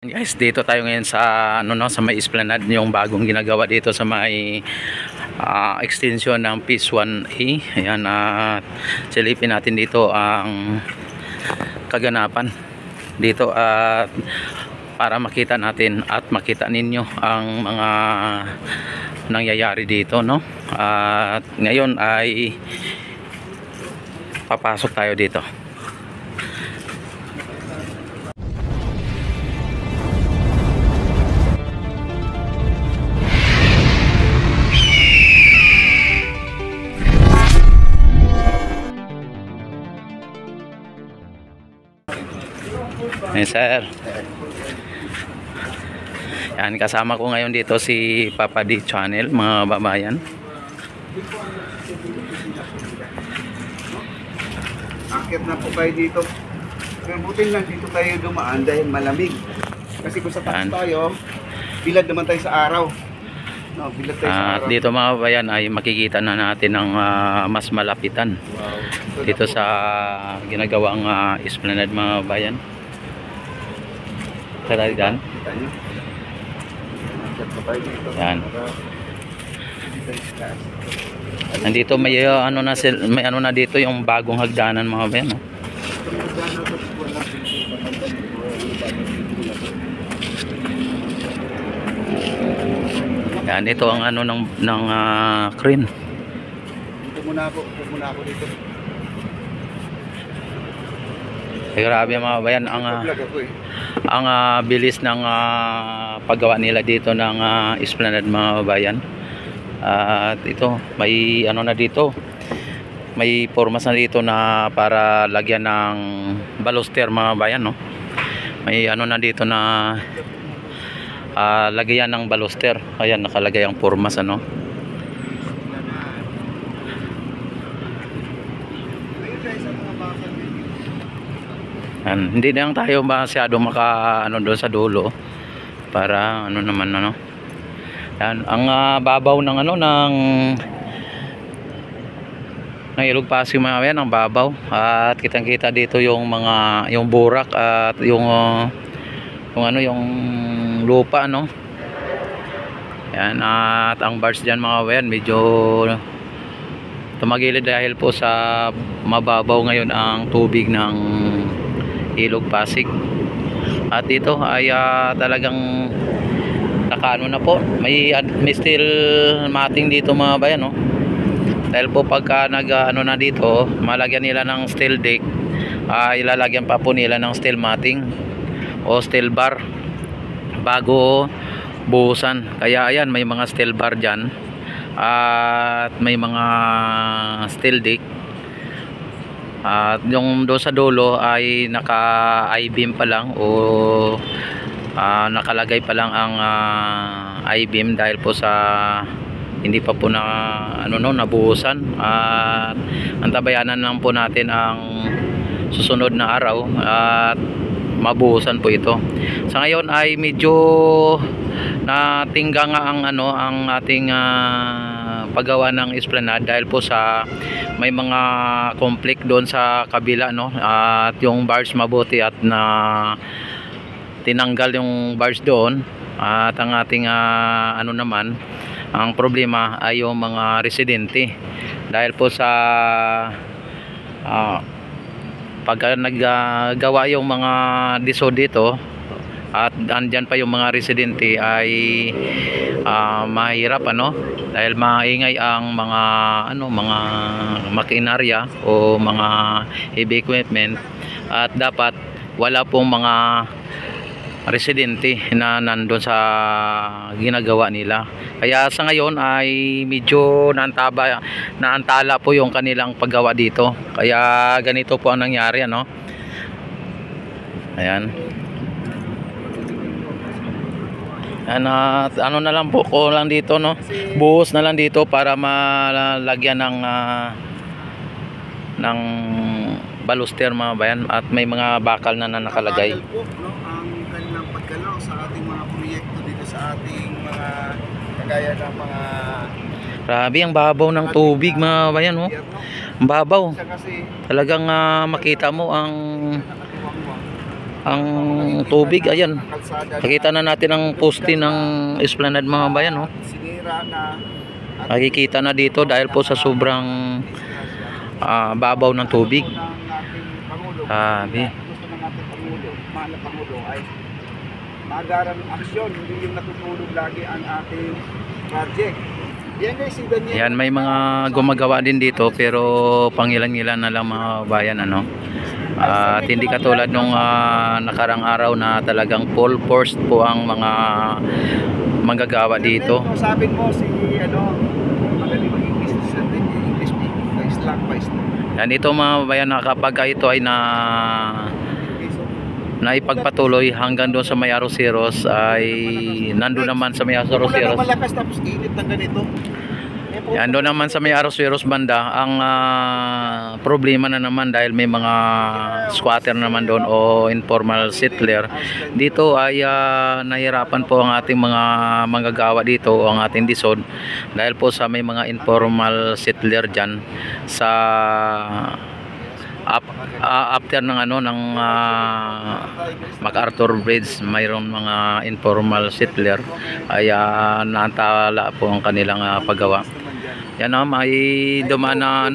Guys, dito tayo ngayon sa sa may Esplanade, yung bagong ginagawa dito sa may extension ng Phase 1A. Ayan, at silipin natin dito ang kaganapan dito at para makita natin at makita ninyo ang mga nangyayari dito, no? At ngayon ay papasok tayo dito. Yes, sir. Yan, kasama ko ngayon dito si Papa D Channel, mga babayan. Akit na po kayo dito. Butin lang dito tayo dumaan dahil malamig. Kasi kung sa taas tayo, bilad naman tayo sa araw. No, bilad tayo sa araw. Dito mga babayan ay makikita na natin ang mas malapitan. Wow. So, dito sa ginagawang Esplanade, mga babayan. Talagang kita nyo. Akit na tayo dito. yan. Dito tayo sa taas. Nandito may may ano na dito yung bagong hagdanan, mga babayan, no? Yan, ito ang ng crane. Dito muna ako dito. Grabe mga bayan Vlog ako eh. ang bilis ng paggawa nila dito ng Esplanade, mga bayan. At ito may na dito, may formas na dito na para lagyan ng baluster, mga bayan, no? May na dito na lagyan ng baluster. Ayan, nakalagay ang formas, ano. Yan, hindi na lang tayo masyado maka doon sa dulo para naman, yan ang babaw ng ng Ilog Pasig, mga yan, ang babaw, at kitang-kita dito yung yung burak at yung lupa, no. Yan, at ang bars diyan, mga yan, medyo tumagilid dahil po sa mababaw ngayon ang tubig ng Ilog Pasig. At ito ay talagang nakaano na po, may steel matting dito, mga bayan, no. Dahil po pagka na dito, malagyan nila ng steel deck, ilalagyan pa po nila ng steel matting o steel bar bago buhusan. Kaya ayan, may mga steel bar dyan at may mga steel deck. At yung doon sa dulo ay naka I-beam pa lang o nakalagay pa lang ang I-beam dahil po sa hindi pa po na nabuhusan. At antabayanan lang po natin ang susunod na araw at mabuhusan po ito. Sa ngayon ay medyo natingga nga ang ating paggawa ng Esplanade dahil po sa may mga conflict doon sa kabila, no, at yung bars mabuti at na tinanggal yung bars doon, at ang ating naman ang problema ay yung mga residente dahil po sa pagka naggagawa yung mga diso dito at andyan pa yung mga residente ay mahirap, dahil maingay ang mga mga makinarya o mga heavy equipment, at dapat wala pong mga residente na nandun sa ginagawa nila. Kaya sa ngayon ay medyo naantala po yung kanilang paggawa dito. Kaya ganito po ang nangyari, ayan. At na lang po ko lang dito, buhos na lang dito para malagyan ng baluster, mga bayan, at may mga bakal na nakalagay. Bagal po, ang kanilang paggalaw sa ating mga proyekto dito sa ating mga kagaya ng mga Grabe ang babaw ng tubig, mga bayan, oh. Ang babaw. Talagang makita mo ang ang tubig. Ayan, Kalsada nakita na natin ang poste ng Esplanade mga bayan, oh. sinira na. Nakikita na dito dahil po sa sobrang babaw ng tubig. Ng ating Pangulo, Sabi. gusto ng ating Pangulo, mahal na Pangulo, ay magaran ng aksyon, hindi yung natutulog lagi ang ating project. Yan guys, si Daniel. Yan, may mga gumagawa din dito pero pangilan-ngilan na lang mga bayan, ano. At hindi katulad nung nakarang araw na talagang full force po ang mga manggagawa dito. Sabi mo si magaling mag-English sa English speaking, slangwise na. Yan, ito mga bayan na kapag ito ay naipagpatuloy hanggang doon sa may Arroceros ay nandun naman sa may Arroceros. Malakas tapos init ng ganito. Yan, doon naman sa may Arroceros banda ang problema na naman dahil may mga squatter naman doon o informal settler. Dito ay nahirapan po ang ating mga manggagawa dito o ang ating disod dahil po sa may mga informal settler dyan sa after ng ng MacArthur Bridge, mayroong mga informal settler ay natala po ang kanilang paggawa. Yan, may dumaan na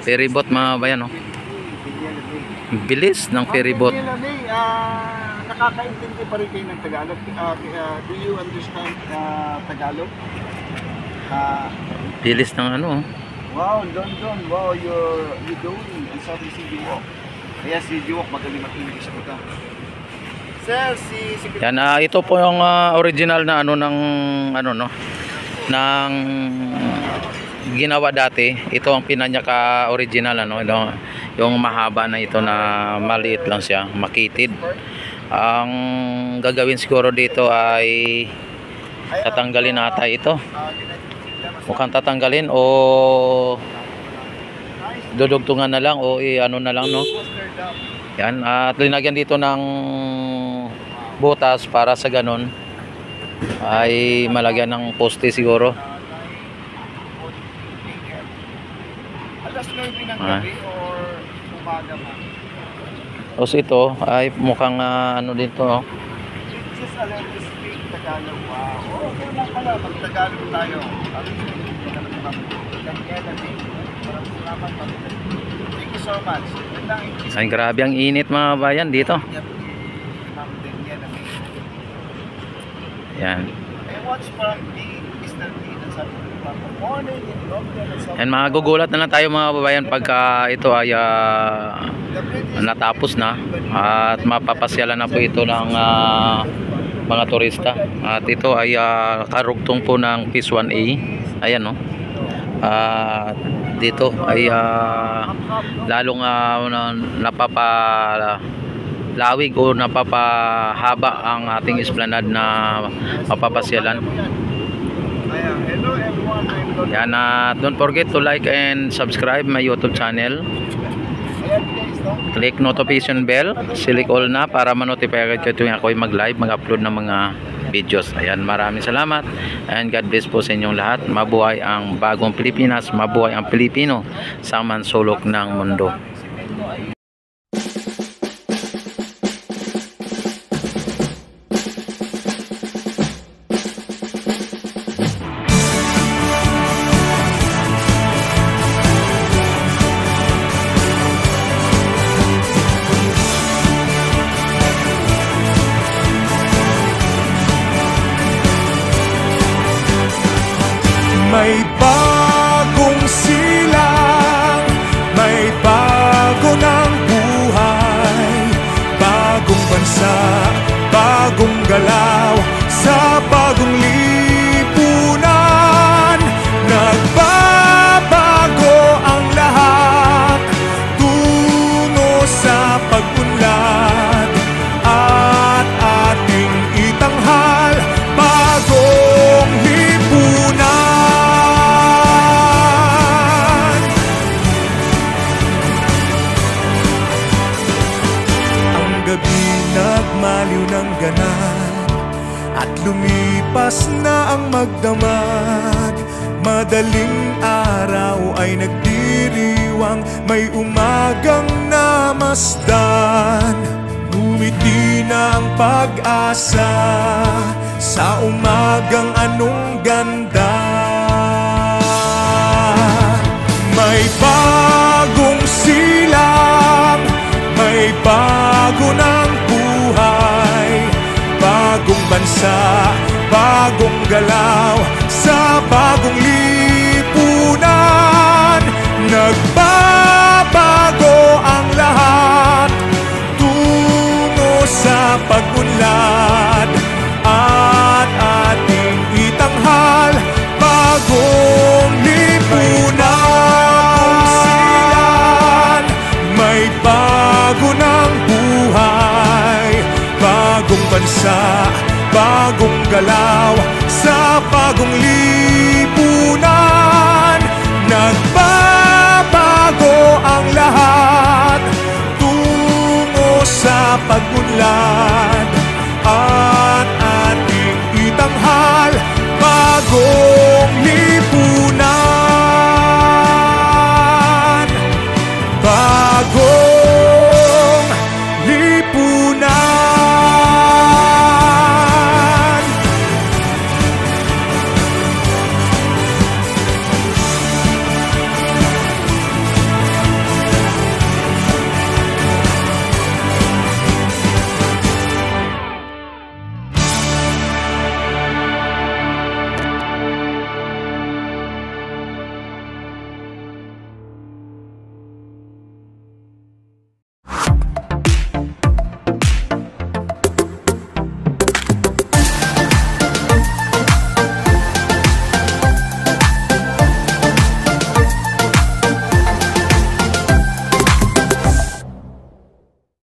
ferryboat mga bayan, bilis ng ferryboat. Nakakaintindi pa rin kayo ng Tagalog. Do you understand Tagalog? Bilis ng Wow, Don, wow, you're doing and sabi si Jiwok. Kaya si Jiwok magaling mag-English ko ta. Sir, si yan, ito po yung original na ng ginawa dati. Ito ang pinanyaka original yung mahaba na ito na maliit lang siya, makitid. Ang gagawin siguro dito ay tatanggalin ata ito. Mukhang tatanggalin o dudugtungan na lang o na lang, no. Yan, at linagyan dito ng butas para sa ganon ay malagyan ng poste siguro. Alas 9 ng gabi or umaga man? Tapos ito ay mukhang dito, no. Just allow to speak Tagalog. Wow. Okay lang pala, mag-Tagalog tayo. Thank you so much. Ay, grabe ang init mga bayan dito. Yan. Yan, magugulat na lang tayo mga babayan pagka ito ay natapos na at mapapasyalan na po ito ng mga turista. At ito ay karugtong po ng Phase 1A. Ayan, no. Dito ay lalong napapalawig o napapahaba ang ating esplanade na mapapasyalan. Yan, don't forget to like and subscribe my YouTube channel. Click notification bell, select all na para ma-notify kayo tuwing ako ay mag-live, mag-upload ng mga videos. Ayan, maraming salamat and God bless po sa inyong lahat. Mabuhay ang bagong Pilipinas, mabuhay ang Pilipino sa mansulok ng mundo. May bagong silang, may bago ng buhay, bagong bansa, bagong galaw, sa bagong lipunan. Nagbabago ang lahat, tungo sa pag-unlad, at ating itanghal, bagong lipunan. Nagmaliw ng ganap at lumipas na ang magdamag. Madaling araw ay nagdiriwang, may umagang namasdan. Ngumiti na ang pag-asa sa umagang anong ganda. May bagong silang, may bago ng buhay, bagong bansa, bagong galaw, sa bagong lipunan. Nagbabago ang lahat tungo sa pag-unlad, at ating itanghal bagong lipunan. May bago ng buhay, bagong bansa, bagong galaw, sa bagong lipunan. Nagbabago ang lahat tungo sa pag-unlad,